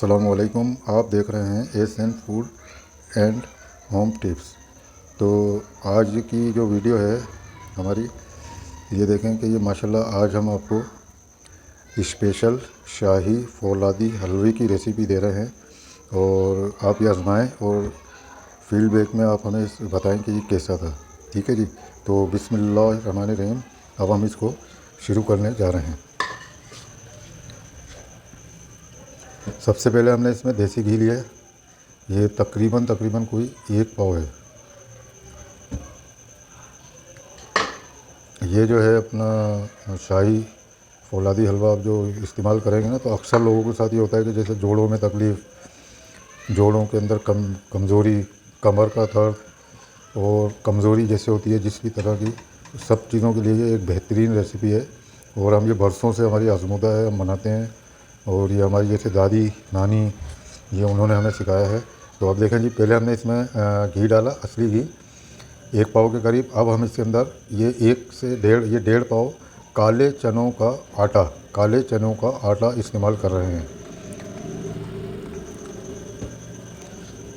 अस्सलामुअलैकुम। आप देख रहे हैं S N food and home tips. तो आज की जो वीडियो है हमारी, ये देखें कि ये माशाल्लाह आज हम आपको स्पेशल शाही फौलादी हलवे की रेसिपी दे रहे हैं और आप ये आजमाएँ और फीडबैक में आप हमें बताएं कि ये कैसा था। ठीक है जी। तो बिस्मिल्लाहिर्रहमानिर्रहीम, अब हम इसको शुरू करने जा रहे हैं। सबसे पहले हमने इसमें देसी घी लिया है। ये तकरीबन कोई 1 पाव है। ये जो है अपना शाही फौलादी हलवा आप जो इस्तेमाल करेंगे ना, तो अक्सर लोगों के साथ ये होता है कि जैसे जोड़ों में तकलीफ़, जोड़ों के अंदर कमज़ोरी, कमर का दर्द और कमज़ोरी जैसे होती है जिस भी तरह की, सब चीज़ों के लिए ये एक बेहतरीन रेसिपी है और हम ये बरसों से हमारी आज़मूदा है, हम बनाते हैं। और ये हमारी जैसे दादी नानी, ये उन्होंने हमें सिखाया है। तो अब देखें जी, पहले हमने इसमें घी डाला, असली घी 1 पाव के करीब। अब हम इसके अंदर ये 1 से 1.5 पाव काले चनों का आटा इस्तेमाल कर रहे हैं।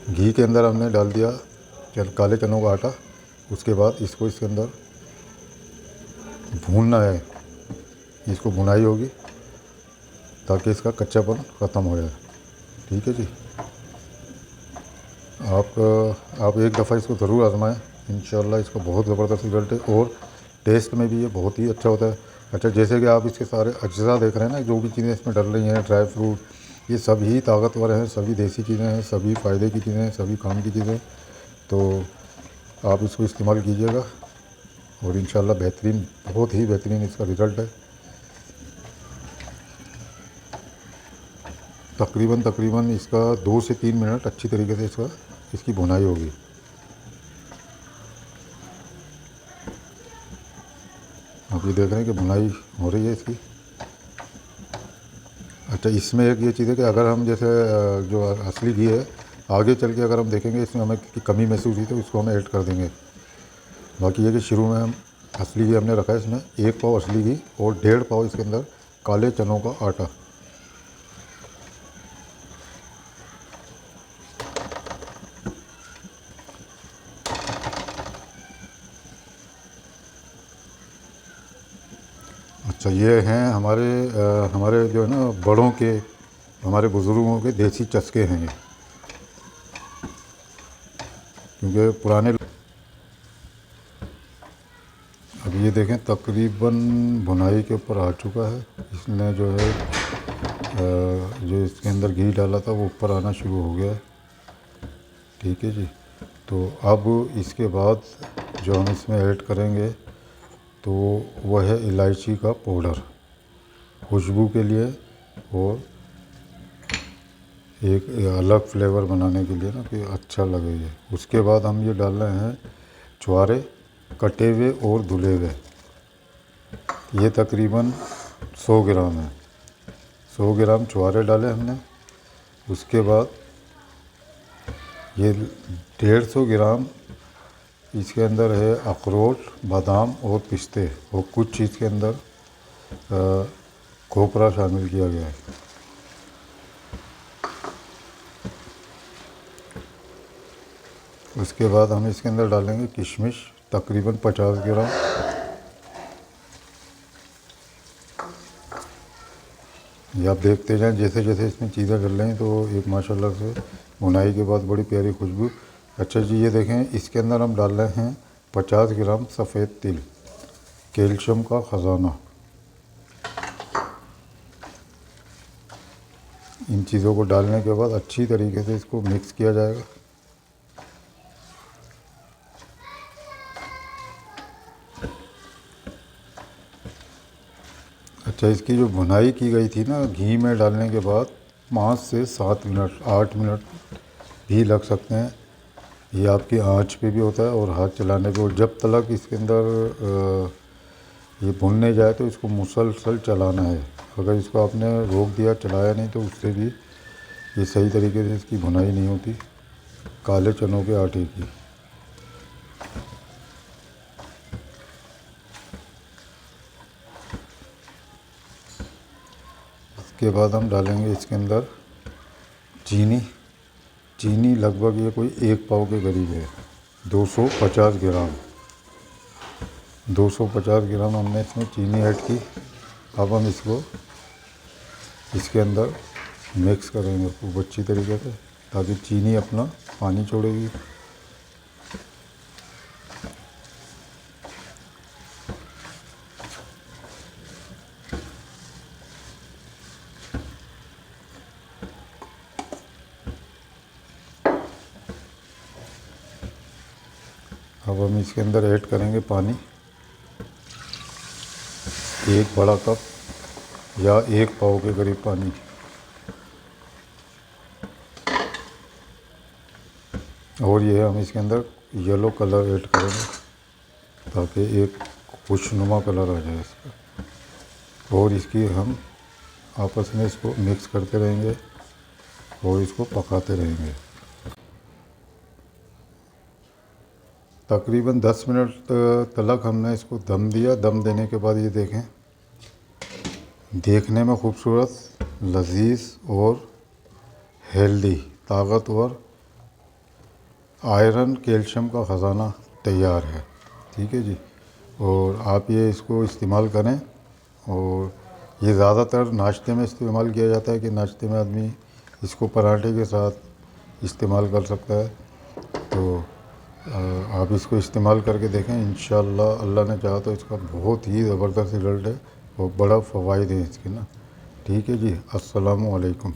घी के अंदर हमने डाल दिया काले चनों का आटा। उसके बाद इसको इसके अंदर भूनना है, इसको भुनाई होगी ताकि इसका कच्चापन ख़त्म हो जाए। ठीक है जी। आप एक दफ़ा इसको ज़रूर आजमाएं, इंशाल्लाह इसका बहुत ज़बरदस्त रिज़ल्ट है और टेस्ट में भी ये बहुत ही अच्छा होता है। अच्छा, जैसे कि आप इसके सारे अज्जा देख रहे हैं ना, जो भी चीज़ें इसमें डल रही हैं, ड्राई फ्रूट, ये सभी ताकतवर हैं, सभी देसी चीज़ें हैं, सभी फ़ायदे की चीज़ें हैं, सभी काम की चीज़ें। तो आप इसको इस्तेमाल कीजिएगा और इंशाल्लाह बेहतरीन, बहुत ही बेहतरीन इसका रिज़ल्ट है। तकरीबन इसका 2 से 3 मिनट अच्छी तरीके से इसकी भुनाई होगी। आप ये देख रहे हैं कि भुनाई हो रही है इसकी। अच्छा, इसमें एक ये चीज़ है कि अगर हम जैसे जो असली घी है, आगे चल के अगर हम देखेंगे इसमें हमें की कमी महसूस हुई तो इसको हम ऐड कर देंगे। बाकी ये कि शुरू में हम असली घी हमने रखा है, इसमें 1 पाव असली घी और 1.5 पाव इसके अंदर काले चनों का आटा। अच्छा, ये हैं हमारे जो है ना बड़ों के, हमारे बुज़ुर्गों के देसी चस्के हैं ये, क्योंकि पुराने। अब ये देखें तकरीबन भुनाई के ऊपर आ चुका है। इसने जो है जो इसके अंदर घी डाला था वो ऊपर आना शुरू हो गया है। ठीक है जी। तो अब इसके बाद जो हम इसमें ऐड करेंगे तो वह है इलायची का पाउडर, खुशबू के लिए और एक अलग फ्लेवर बनाने के लिए ना, कि अच्छा लगे ये। उसके बाद हम ये डाल रहे हैं छुहारे, कटे हुए और धुले हुए। ये तकरीबन 100 ग्राम है। 100 ग्राम छुहारे डाले हमने। उसके बाद ये 150 ग्राम इसके अंदर है अखरोट, बादाम और पिस्ते, और कुछ इसके अंदर खोपरा शामिल किया गया है। उसके बाद हम इसके अंदर डालेंगे किशमिश, तकरीबन 50 ग्राम। ये आप देखते जाएं जैसे जैसे इसमें चीज़ें डल रही हैं तो एक माशाल्लाह से भुनाई के बाद बड़ी प्यारी खुशबू। अच्छा जी, ये देखें इसके अंदर हम डाल रहे हैं 50 ग्राम सफ़ेद तिल, कैल्शियम का ख़जाना। इन चीज़ों को डालने के बाद अच्छी तरीके से इसको मिक्स किया जाएगा। अच्छा, इसकी जो भुनाई की गई थी ना घी में डालने के बाद, 5 से 7 मिनट, 8 मिनट भी लग सकते हैं। ये आपकी आंच पे भी होता है और हाथ चलाने पे। और जब तक इसके अंदर ये भुनने जाए तो इसको मुसलसल चलाना है। अगर इसको आपने रोक दिया, चलाया नहीं, तो उससे भी ये सही तरीके से इसकी भुनाई नहीं होती काले चनों के आटे की। इसके बाद हम डालेंगे इसके अंदर चीनी चीनी लगभग ये कोई 1 पाव के करीब है, 250 ग्राम। 250 ग्राम हमने इसमें चीनी ऐड की। अब हम इसको इसके अंदर मिक्स करेंगे खूब अच्छी तरीके से, ताकि चीनी अपना पानी छोड़ेगी। अब हम इसके अंदर ऐड करेंगे पानी, 1 बड़ा कप या 1 पाव के करीब पानी। और ये हम इसके अंदर येलो कलर ऐड करेंगे, ताकि एक खुशनुमा कलर आ जाए इसका। और इसकी हम आपस में इसको मिक्स करते रहेंगे और इसको पकाते रहेंगे। तकरीबन 10 मिनट तक हमने इसको दम दिया। दम देने के बाद ये देखें, देखने में खूबसूरत, लजीज और हेल्दी, ताकतवर, आयरन कैल्शियम का ख़जाना तैयार है। ठीक है जी। और आप ये इसको इस्तेमाल करें। और ये ज़्यादातर नाश्ते में इस्तेमाल किया जाता है कि नाश्ते में आदमी इसको पराठे के साथ इस्तेमाल कर सकता है। तो आप इसको इस्तेमाल करके देखें, इंशाअल्लाह अल्लाह ने चाहा तो इसका बहुत ही ज़बरदस्त रिज़ल्ट है और बड़ा फ़वाइद है इसके ना। ठीक है जी। अस्सलामु अलैकुम।